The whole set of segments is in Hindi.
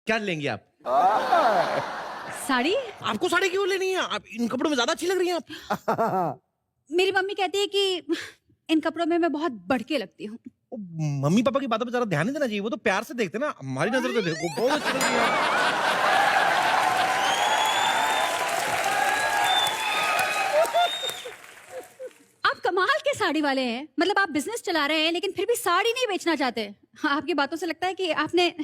क्या लेंगी आप? साड़ी। आपको साड़ी क्यों लेनी है? आप इन कपड़ों में ज्यादा अच्छी लग रही हैं आप। मेरी मम्मी कहती है कि इन कपड़ों में मैं बहुत बढ़ के लगती हूँ। ओ, मम्मी पापा की बातों पे जरा ध्यान नहीं देना चाहिए, वो तो प्यार से देखते ना, हमारी नजर से देखो बहुत अच्छी लग रही है आप। आप कमाल के साड़ी वाले हैं, मतलब आप बिजनेस चला रहे हैं लेकिन फिर भी साड़ी नहीं बेचना चाहते। आपकी बातों से लगता है कि आपने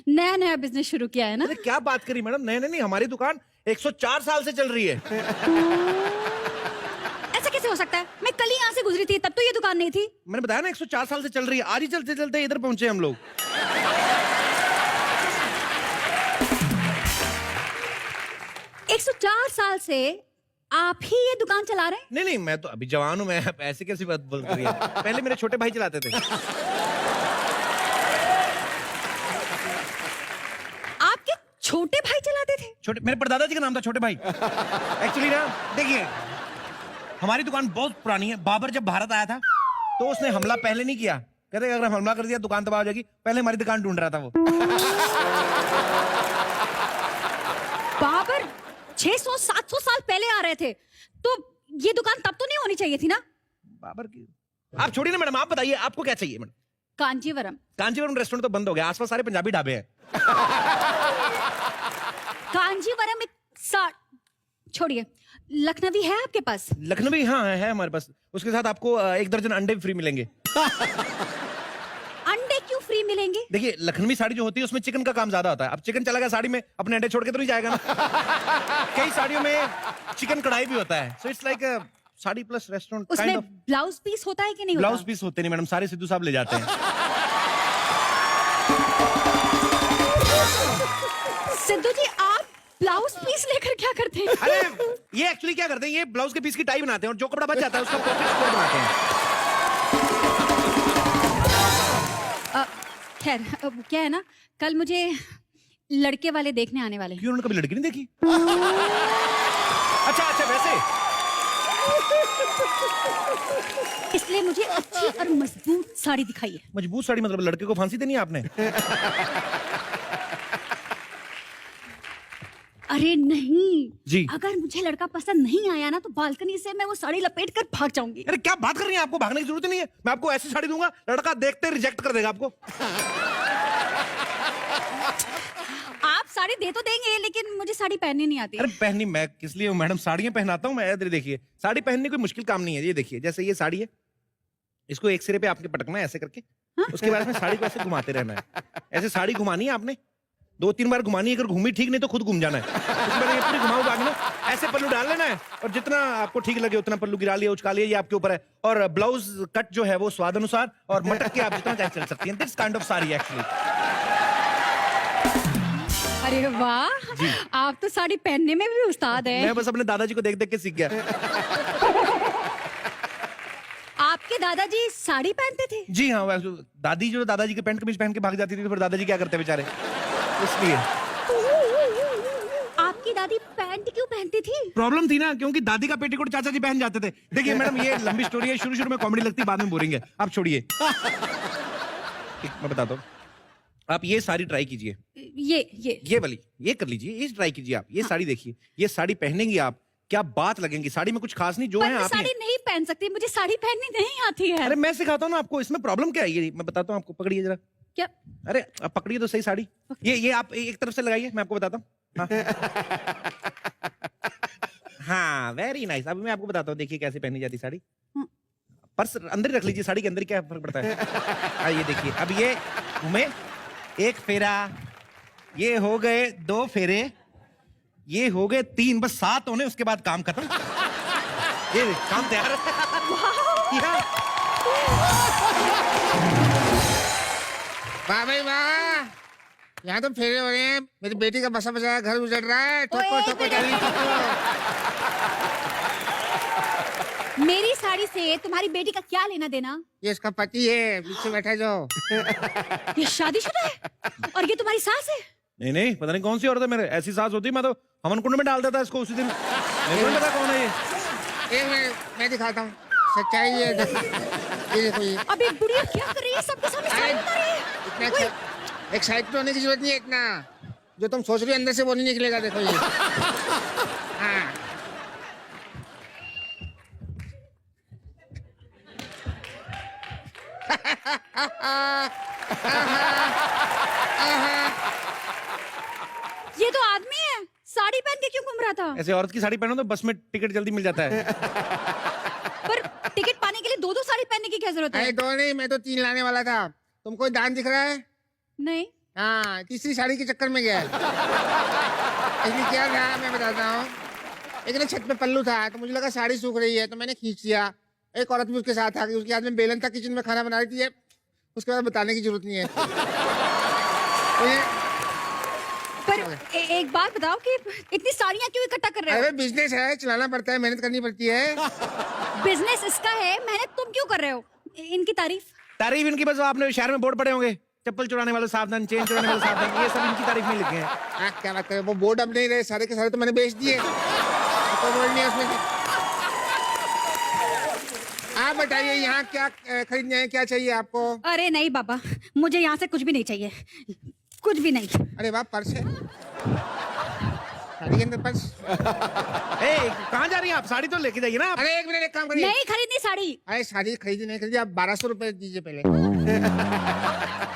नया नया बिजनेस शुरू किया है ना। अरे क्या बात करी मैडम, नहीं नहीं नहीं, हमारी दुकान 104 साल से चल रही है। ऐसा कैसे हो सकता है? मैं कल ही यहाँ से गुजरी थी, तब तो ये दुकान नहीं थी। मैंने बताया ना 104 साल से चल रही है, आज ही चलते चलते इधर पहुंचे हम लोग। 104 साल से आप ही ये दुकान चला रहे हैं? नहीं नहीं, मैं तो अभी जवान हूँ, मैं ऐसे कैसी बात बोल रही है। पहले मेरे छोटे भाई चलाते थे। आपके छोटे भाई चलाते थे? छोटे, मेरे परदादा जी का नाम था छोटे भाई। एक्चुअली ना देखिए, हमारी दुकान बहुत पुरानी है। बाबर जब भारत आया था तो उसने हमला पहले नहीं किया, कहते अगर हमला कर दिया दुकान तबाह हो जाएगी, पहले हमारी दुकान ढूंढ रहा था वो। बाबर 600-700 साल पहले आ रहे थे, तो ये दुकान तब तो नहीं होनी चाहिए थी ना? बाबर की आप छोड़िए ना मैडम, आप बताइए आपको क्या चाहिए मैडम? कांजीवरम। कांजीवरम रेस्टोरेंट तो बंद हो गया, आसपास सारे पंजाबी ढाबे हैं। कांजीवरम छोड़िए, लखनवी है आपके पास? लखनवी हाँ है हमारे पास, उसके साथ आपको 1 दर्जन अंडे फ्री मिलेंगे। अंडे क्यों फ्री मिलेंगे? देखिए लखनवी साड़ी जो होती है उसमें चिकन का काम ज्यादा होता है। अब चिकन चला गया साड़ी में, अपने अंडे छोड़ के तो नहीं जाएगा ना। कई साड़ियों में चिकन कढ़ाई भी होता है, so it's like sari plus restaurant kind of. Blouse piece होता है कि नहीं? ब्लाउज पीस होते नहीं मैडम, सारे सिद्धू साहब ले जाते हैं। सिद्धू जी, आप ब्लाउज पीस लेकर क्या करते हैं? अरे ये एक्चुअली क्या करते हैं, ये ब्लाउज के पीस की टाई बनाते हैं और जो कपड़ा बच जाता है उसका पॉकेट स्क्वायर बनाते हैं। खैर, क्या है ना, कल मुझे लड़के वाले देखने आने वाले हैं। क्यों, उन्होंने कभी लड़की नहीं देखी? अच्छा अच्छा, वैसे इसलिए मुझे अच्छी और मजबूत साड़ी दिखाइए। मजबूत साड़ी मतलब लड़के को फांसी देनी है आपने? अरे नहीं जी। अगर मुझे लड़का पसंद नहीं आया ना तो बालकनी से मैं वो साड़ी लपेट कर भाग जाऊंगी। अरे क्या बात कर रही हैं, आपको भागने की जरूरत ही नहीं है। मैं आपको ऐसी साड़ी दूंगा, लड़का देखते रिजेक्ट कर देगा आपको। आप साड़ी दे तो देंगे लेकिन मुझे साड़ी पहननी नहीं आती। अरे पहननी मैं किस लिए हूँ मैडम, साड़ियाँ पहनाता हूँ मैं। इधर देखिए, साड़ी पहनने कोई मुश्किल काम नहीं है। ये देखिए, जैसे ये साड़ी है, इसको एक सिरे पे आपने पटकना है ऐसे करके। उसके बाद में साड़ी को ऐसे घुमाते रहना है। ऐसे साड़ी घुमानी है आपने 2-3 बार घुमानी है, अगर घूमी ठीक नहीं तो खुद घूम जाना है। उसके बाद ये पूरी घुमाओ आगे ना, ऐसे पल्लू डाल लेना है और जितना आपको ठीक लगे उतना पल्लू गिरा लिया, उचका लिया, ये आपके ऊपर है। और ब्लाउज कट जो है वो स्वाद अनुसार, और मटक के आप जितना चाहे चल सकती हैं। This kind of sari actually. अरे वाह, आप तो साड़ी पहनने में भी उस्ताद हैं। मैं बस अपने दादाजी को देख देख के सीख गया। आपके दादाजी साड़ी पहनते थे? जी हाँ, दादी जो दादाजी के पैंट कमीज पहन के भाग जाती थी तो फिर दादाजी क्या करते बेचारे, इसलिए। आपकी दादी पैंट क्यों पहनती थी? प्रॉब्लम थी ना, क्योंकि दादी का पेटीकोट चाचा जी पहन जाते थे। देखिए मैडम, ये लंबी स्टोरी है, शुरू शुरू में कॉमेडी लगती है, बाद में बोरिंग है, आप छोड़िए। मैं बताता हूँ, आप ये साड़ी ट्राई कीजिए। ये वाली, ये कर लीजिए, ये ट्राई कीजिए आप। ये साड़ी देखिए, ये साड़ी पहनेंगी आप, क्या बात लगेंगी। साड़ी में कुछ खास नहीं, जो है आप साड़ी नहीं पहन सकती, मुझे साड़ी पहननी नहीं आती है। अरे मैं सिखाता हूँ ना आपको, इसमें प्रॉब्लम क्या है ये मैं बताता हूँ आपको। पकड़िए जरा। क्या? अरे आप पकड़िए तो सही साड़ी। ये आप एक तरफ से लगाइए, मैं आपको बताता हूँ। हाँ वेरी नाइस। अभी मैं आपको बताता हूँ, देखिए कैसे पहनी जाती साड़ी। पर्स अंदर ही रख लीजिए, साड़ी के अंदर क्या फर्क पड़ता है। ये देखिए, अब ये घूमे, 1 फेरा, ये हो गए 2 फेरे, ये हो गए 3, बस 7 होने, उसके बाद काम खत्म। ये काम तैयार है। वाह भाई वाह, यहाँ तो फेरे हो रहे हैं। मेरी बेटी का बसा बसाया घर उजड़ रहा है। ठोको ठोको जल्दी ठोको। मेरी साड़ी से तुम्हारी बेटी का क्या लेना देना? ये इसका पति है, पीछे बैठा जो। ये शादीशुदा है और ये तुम्हारी सास है? नहीं नहीं, पता नहीं कौन सी औरत है मेरे, ऐसी सास होती मैं तो हवन कुंड में डाल देता इसको उसी दिन। नहीं पता कौन है ये। एक मिनट मैं दिखाता हूँ, सच्चाई है। ये देखो ये। अब एक बुढ़िया क्या कर रही है, सबके सामने साड़ी उतार रही है। इतना एक्साइटेड होने की जरूरत नहीं है इतना। जो तुम सोच रही हो अंदर से वो नहीं निकलेगा, देखो ये। हाँ। ये तो आदमी है, साड़ी पहन के क्यों घूम रहा था? ऐसे औरत की साड़ी पहनो तो बस में टिकट जल्दी मिल जाता है। पर टिकट पाने के लिए दो साड़ी पहनने की क्या जरूरत है? अरे दो नहीं, मैं तो 3 लाने वाला था। तुमको दान दिख रहा है? नहीं। हाँ, तीसरी साड़ी के चक्कर में गया। इसलिए क्या था मैं बताता हूँ। एक ना छत पे पल्लू था, तो मुझे लगा साड़ी सूख रही है, तो मैंने खींच दिया। एक औरत भी उसके साथ आ गई, उसके हाथ में बेलन था, किचन में खाना बना रही थी। उसके बाद बताने की जरूरत नहीं है। पर एक बात बताओ कि इतनी साड़ियाँ क्यों इकट्ठा कर रहे हो? अरे बिजनेस है, चलाना पड़ता है, मेहनत करनी पड़ती है। बिजनेस इसका है, मेहनत तुम क्यों कर रहे हो? इनकी तारीफ इनकी बस आपने शहर में बोर्ड पड़े होंगे, चप्पल चुराने वाले सावधान, चेन चुराने वाले सावधान, ये सब इनकी तारीफ में लिखे हैं। क्या बात करें, वो बोर्ड अब नहीं रहे, सारे के सारे तो मैंने बेच दिए। तो बोर्ड नहीं है उसमें। आप बताइए यहाँ क्या खरीदने हैं, क्या चाहिए आपको? अरे नहीं बाबा, मुझे यहाँ से कुछ भी नहीं चाहिए, कुछ भी नहीं। अरे वाह, पर्स है, साड़ी के अंदर पर्स। कहाँ जा रही हैं आप? साड़ी तो लेके जाइए ना आप। अरे एक मिनट, एक काम करिए। नहीं खरीदनी साड़ी। अरे साड़ी खरीदी नहीं खरीदी, आप 1200 रुपए दीजिए पहले।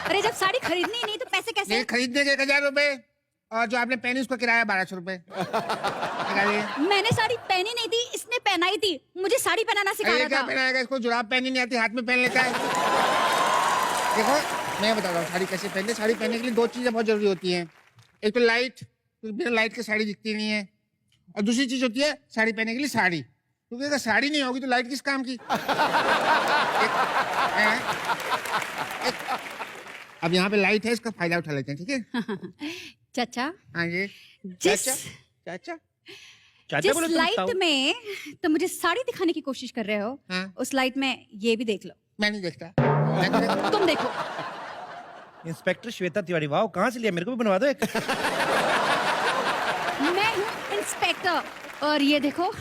अरे जब साड़ी खरीदनी ही नहीं तो पैसे कैसे? नहीं, खरीदने के 1000 रुपए, और जो आपने पहनी उसका किराया 1200 रुपए। मैंने साड़ी पहनी नहीं थी, इसने पहनाई थी, मुझे साड़ी पहनाना सिखा रहा क्या था। पहनाएगा इसको? जुराब पहनी नहीं आती, हाथ में पहन लेता है। देखो मैं बता रहा हूँ साड़ी कैसे पहनते। साड़ी पहनने के लिए 2 चीजें बहुत जरूरी होती हैं। एक तो लाइट, क्योंकि बिना लाइट के साड़ी दिखती नहीं है, और दूसरी चीज होती है साड़ी पहनने के लिए साड़ी, क्योंकि अगर साड़ी नहीं होगी तो लाइट किस काम की? अब यहाँ पे लाइट है, इसका फायदा उठा लेते हैं, ठीक है? चाचा, हाँ जी। जिस चाचा जिस लाइट में तुम मुझे साड़ी दिखाने की कोशिश कर रहे हो, हाँ? उस लाइट में ये भी देख लो। मैं नहीं देखता, मैं तो देखता। तुम देखो। इंस्पेक्टर श्वेता तिवारी, वाह, कहाँ से लिया? मेरे को भी बनवा दो एक। मैं हूँ इंस्पेक्टर, और ये देखो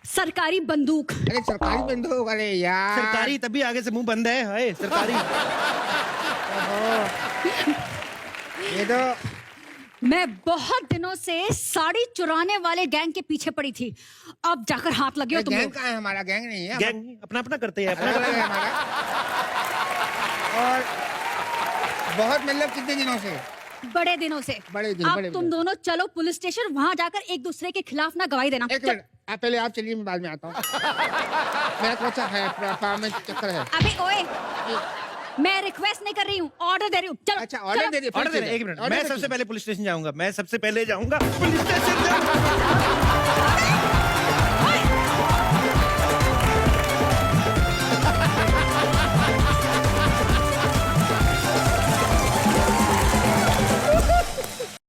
सरकारी बंदूक। अरे सरकारी बंदूक? अरे यार, सरकारी तभी आगे से मुंह बंद है। हाय सरकारी। ये तो मैं बहुत दिनों से साड़ी चुराने वाले गैंग के पीछे पड़ी थी, अब जाकर हाथ लगे हो तुम गैंग लोग। कहाँ है? हमारा गैंग नहीं है, गैंग अपना अपना करते हैं, अपना अलग-अलग है हमारा। और बहुत मतलब कितने दिनों से? बड़े दिनों से। बड़े दिन, अब बड़े तुम दिन। दोनों चलो पुलिस स्टेशन, वहां जाकर एक दूसरे के खिलाफ ना गवाही देना। एक मिनट, आप पहले आप चलिए, मैं बाद में आता हूँ। मेरा थोड़ा सा है, पाँव में चक्कर है। अबे ओए, मैं रिक्वेस्ट नहीं कर रही हूँ, ऑर्डर दे रही हूँ। चलो अच्छा, ऑर्डर दे दिए। ऑर्डर दे, एक मिनट, ऑर्डर मैं दे सबसे दिए। पहले पुलिस स्टेशन जाऊंगा, मैं सबसे पहले जाऊंगा पुलिस स्टेशन।